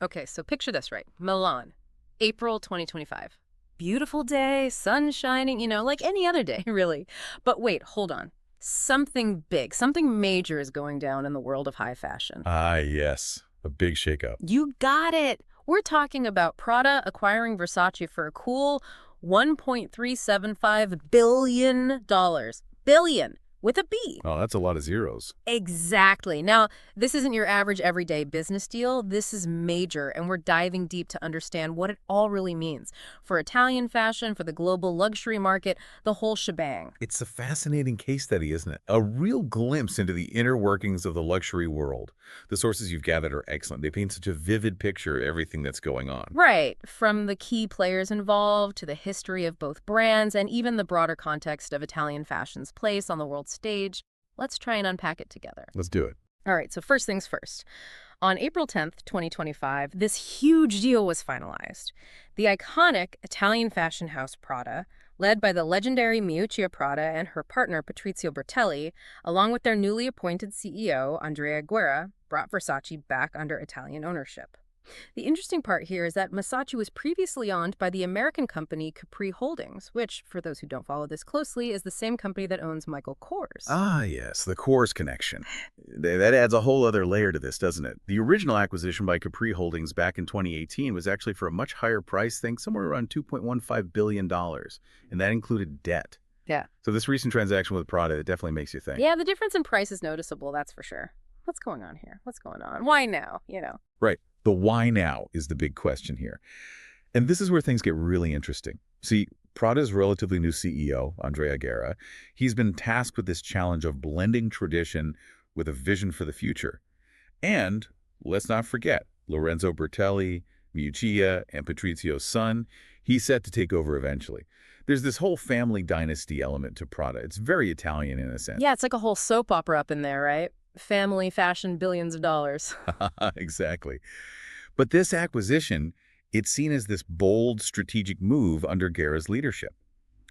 Okay, so picture this, right? Milan, April 2025. Beautiful day, sun shining, like any other day, really. But wait, hold on. Something big, something major is going down in the world of high fashion. Ah, yes. A big shakeup. You got it. We're talking about Prada acquiring Versace for a cool $1.375 billion. Billion with a B. Oh, that's a lot of zeros. Exactly. Now, this isn't your average everyday business deal. This is major, and we're diving deep to understand what it all really means for Italian fashion, for the global luxury market, the whole shebang. It's a fascinating case study, isn't it? A real glimpse into the inner workings of the luxury world. The sources you've gathered are excellent. They paint such a vivid picture of everything that's going on. Right, from the key players involved to the history of both brands and even the broader context of Italian fashion's place on the world stage. Let's try and unpack it together. Let's do it. All right, so first things first. On April 10th, 2025, this huge deal was finalized. The iconic Italian fashion house Prada, led by the legendary Miuccia Prada and her partner Patrizio Bertelli, along with their newly appointed CEO, Andrea Guerra, brought Versace back under Italian ownership. The interesting part here is that Versace was previously owned by the American company Capri Holdings, which, for those who don't follow this closely, is the same company that owns Michael Kors. Ah, yes, the Coors connection. That adds a whole other layer to this, doesn't it? The original acquisition by Capri Holdings back in 2018 was actually for a much higher price, think somewhere around $2.15 billion, and that included debt. Yeah. So this recent transaction with Prada, it definitely makes you think. Yeah, the difference in price is noticeable, that's for sure. What's going on here? What's going on? Why now? Right. The why now is the big question here. And this is where things get really interesting. See, Prada's relatively new CEO, Andrea Guerra, he's been tasked with this challenge of blending tradition with a vision for the future. And let's not forget, Lorenzo Bertelli, Miuccia, and Patrizio's son, he's set to take over eventually. There's this whole family dynasty element to Prada. It's very Italian in a sense. Yeah, it's like a whole soap opera up in there, right? Family, fashion, billions of dollars. Exactly. But this acquisition, it's seen as this bold strategic move under Guerra's leadership,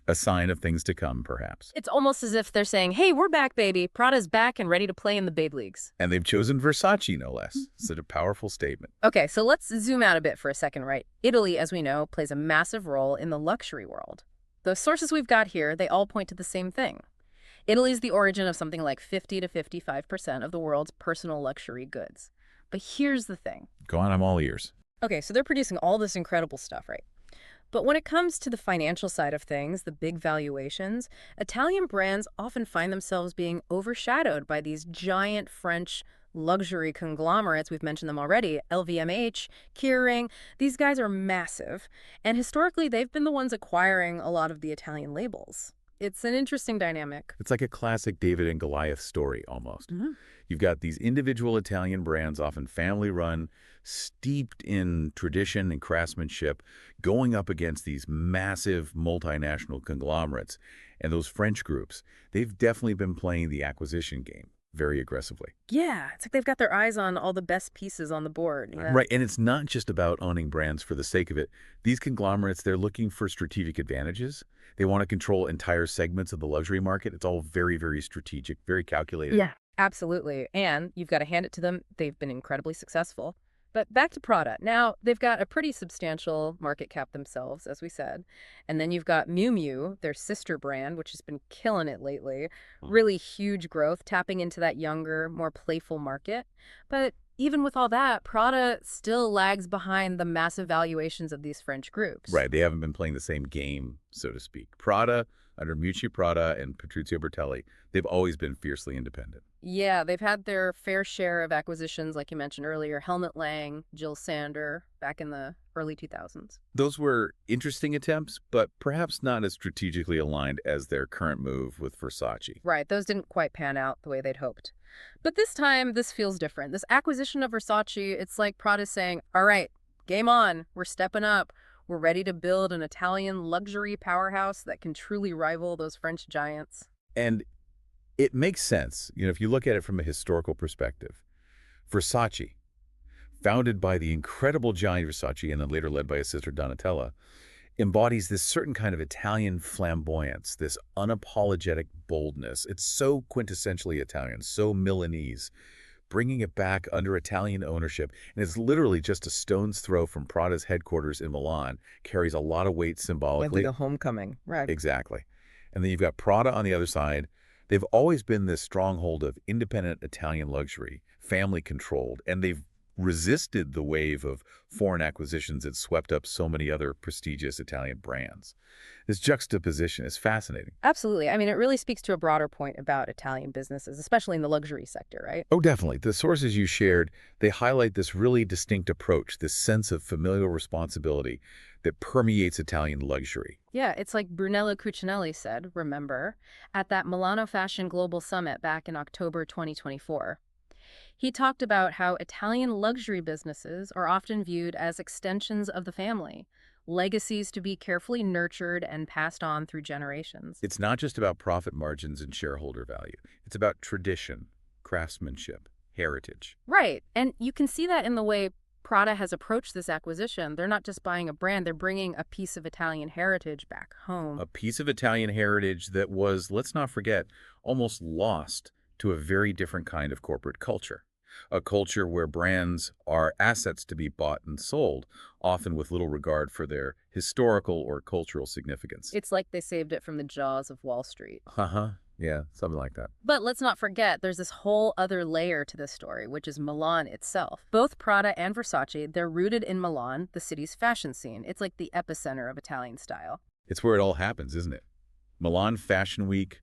a sign of things to come, perhaps. It's almost as if they're saying, hey, we're back, baby. Prada's back and ready to play in the big leagues. And they've chosen Versace, no less. Such a powerful statement. Okay, so let's zoom out a bit for a second, right? Italy, as we know, plays a massive role in the luxury world. The sources we've got here, they all point to the same thing. Italy's the origin of something like 50 to 55% of the world's personal luxury goods. But here's the thing. Go on, I'm all ears. Okay, so they're producing all this incredible stuff, right? But when it comes to the financial side of things, the big valuations, Italian brands often find themselves being overshadowed by these giant French luxury conglomerates. We've mentioned them already, LVMH, Kering. These guys are massive, and historically they've been the ones acquiring a lot of the Italian labels. It's an interesting dynamic. It's like a classic David and Goliath story, almost. Mhm. You've got these individual Italian brands, often family-run, steeped in tradition and craftsmanship, going up against these massive multinational conglomerates. And those French groups, they've definitely been playing the acquisition game very aggressively. Yeah, it's like they've got their eyes on all the best pieces on the board. Yeah. Right, and it's not just about owning brands for the sake of it. These conglomerates, they're looking for strategic advantages. They want to control entire segments of the luxury market. It's all very, very strategic, very calculated. Yeah, absolutely. And you've got to hand it to them. They've been incredibly successful. But back to Prada. Now, they've got a pretty substantial market cap themselves, as we said. And then you've got Miu Miu, their sister brand, which has been killing it lately. Really huge growth, tapping into that younger, more playful market. But even with all that, Prada still lags behind the massive valuations of these French groups. Right, they haven't been playing the same game, so to speak. Prada, under Miuccia Prada and Patrizio Bertelli, they've always been fiercely independent. Yeah, they've had their fair share of acquisitions, like you mentioned earlier, Helmut Lang, Jill Sander, back in the early 2000s. Those were interesting attempts, but perhaps not as strategically aligned as their current move with Versace. Right, those didn't quite pan out the way they'd hoped. But this time, this feels different. This acquisition of Versace, it's like Prada's saying, all right, game on, we're stepping up. We're ready to build an Italian luxury powerhouse that can truly rival those French giants. And it makes sense, if you look at it from a historical perspective. Versace, founded by the incredible Gianni Versace and then later led by his sister Donatella, embodies this certain kind of Italian flamboyance, this unapologetic boldness. It's so quintessentially Italian, so Milanese. bringing it back under Italian ownership. And it's literally just a stone's throw from Prada's headquarters in Milan, carries a lot of weight Yeah, like symbolically. a homecoming. Right. Exactly. And then you've got Prada on the other side. They've always been this stronghold of independent Italian luxury, family-controlled, and they've resisted the wave of foreign acquisitions that swept up so many other prestigious Italian brands. This juxtaposition is fascinating. Absolutely. I mean, it really speaks to a broader point about Italian businesses, especially in the luxury sector, right? Oh, definitely. The sources you shared, they highlight this really distinct approach, this sense of familial responsibility that permeates Italian luxury. Yeah, it's like Brunello Cucinelli said, remember, at that Milano Fashion Global Summit back in October 2024. He talked about how Italian luxury businesses are often viewed as extensions of the family, legacies to be carefully nurtured and passed on through generations. It's not just about profit margins and shareholder value. It's about tradition, craftsmanship, heritage. Right, and you can see that in the way Prada has approached this acquisition. They're not just buying a brand, they're bringing a piece of Italian heritage back home. A piece of Italian heritage that was, let's not forget, almost lost to a very different kind of corporate culture. A culture where brands are assets to be bought and sold, often with little regard for their historical or cultural significance. It's like they saved it from the jaws of Wall Street. Uh-huh. Yeah, something like that. But let's not forget, there's this whole other layer to this story, which is Milan itself. Both Prada and Versace, they're rooted in Milan, the city's fashion scene. It's like the epicenter of Italian style. It's where it all happens, isn't it? Milan Fashion Week,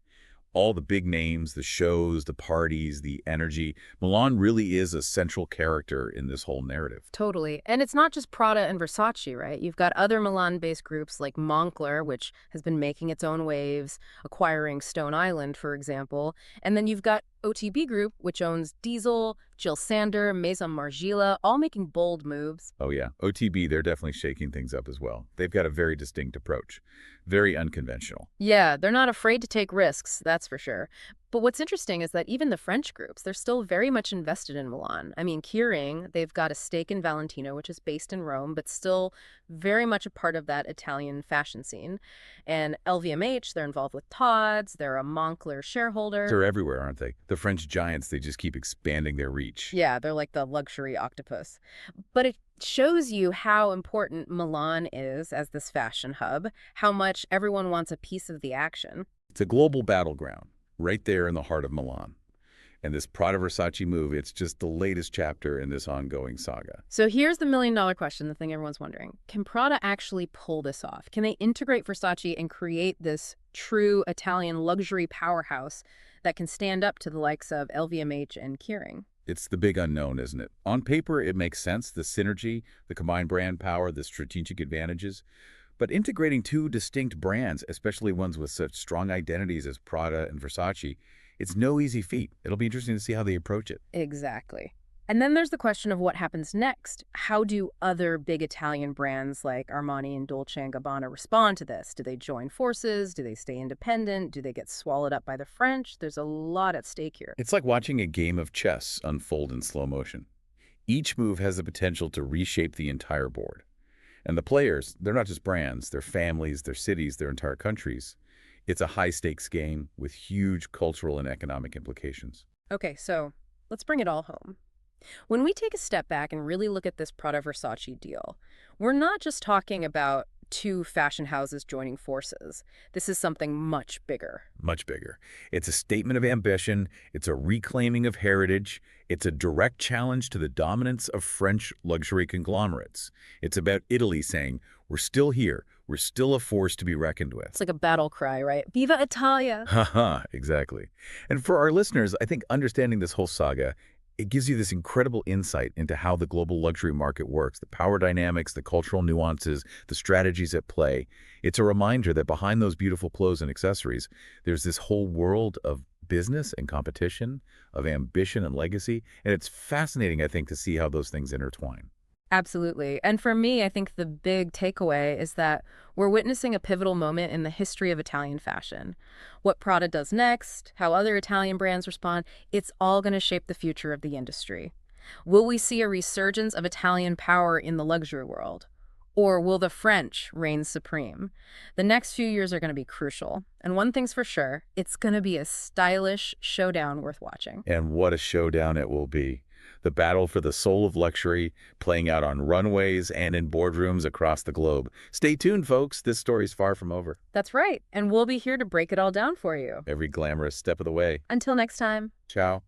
all the big names, the shows, the parties, the energy. Milan really is a central character in this whole narrative. Totally. And it's not just Prada and Versace, right? You've got other Milan-based groups like Moncler, which has been making its own waves, acquiring Stone Island, for example. And then you've got OTB Group, which owns Diesel, Jill Sander, Maison Margiela, all making bold moves. Oh yeah, OTB, they're definitely shaking things up as well. They've got a very distinct approach, very unconventional. Yeah, they're not afraid to take risks, that's for sure. But what's interesting is that even the French groups, they're still very much invested in Milan. I mean, Kering, they've got a stake in Valentino, which is based in Rome, but still very much a part of that Italian fashion scene. And LVMH, they're involved with Tod's, they're a Moncler shareholder. They're everywhere, aren't they? The French giants, they just keep expanding their reach. Yeah, they're like the luxury octopus. But it shows you how important Milan is as this fashion hub, how much everyone wants a piece of the action. It's a global battleground, right there in the heart of Milan. And this Prada Versace move, it's just the latest chapter in this ongoing saga. So here's the million-dollar question, the thing everyone's wondering. Can Prada actually pull this off? Can they integrate Versace and create this true Italian luxury powerhouse that can stand up to the likes of LVMH and Kering? It's the big unknown, isn't it? On paper, it makes sense, the synergy, the combined brand power, the strategic advantages. But integrating two distinct brands, especially ones with such strong identities as Prada and Versace, it's no easy feat. It'll be interesting to see how they approach it. Exactly. And then there's the question of what happens next. How do other big Italian brands like Armani and Dolce& Gabbana respond to this? Do they join forces? Do they stay independent? Do they get swallowed up by the French? There's a lot at stake here. It's like watching a game of chess unfold in slow motion. Each move has the potential to reshape the entire board. And the players, they're not just brands, they're families, their cities, their entire countries. It's a high-stakes game with huge cultural and economic implications. Okay, so let's bring it all home. When we take a step back and really look at this Prada-Versace deal, we're not just talking about two fashion houses joining forces. This is something much bigger. Much bigger. It's a statement of ambition, it's a reclaiming of heritage, it's a direct challenge to the dominance of French luxury conglomerates. It's about Italy saying, we're still here, we're still a force to be reckoned with. It's like a battle cry, right? Viva Italia! Haha, exactly. And for our listeners, I think understanding this whole saga, it gives you this incredible insight into how the global luxury market works, the power dynamics, the cultural nuances, the strategies at play. It's a reminder that behind those beautiful clothes and accessories, there's this whole world of business and competition, of ambition and legacy. And it's fascinating, I think, to see how those things intertwine. Absolutely. And for me, I think the big takeaway is that we're witnessing a pivotal moment in the history of Italian fashion. What Prada does next, how other Italian brands respond, it's all going to shape the future of the industry. Will we see a resurgence of Italian power in the luxury world? Or will the French reign supreme? The next few years are going to be crucial. And one thing's for sure, it's going to be a stylish showdown worth watching. And what a showdown it will be. The battle for the soul of luxury playing out on runways and in boardrooms across the globe. Stay tuned, folks. This story's far from over. That's right. And we'll be here to break it all down for you. Every glamorous step of the way. Until next time. Ciao.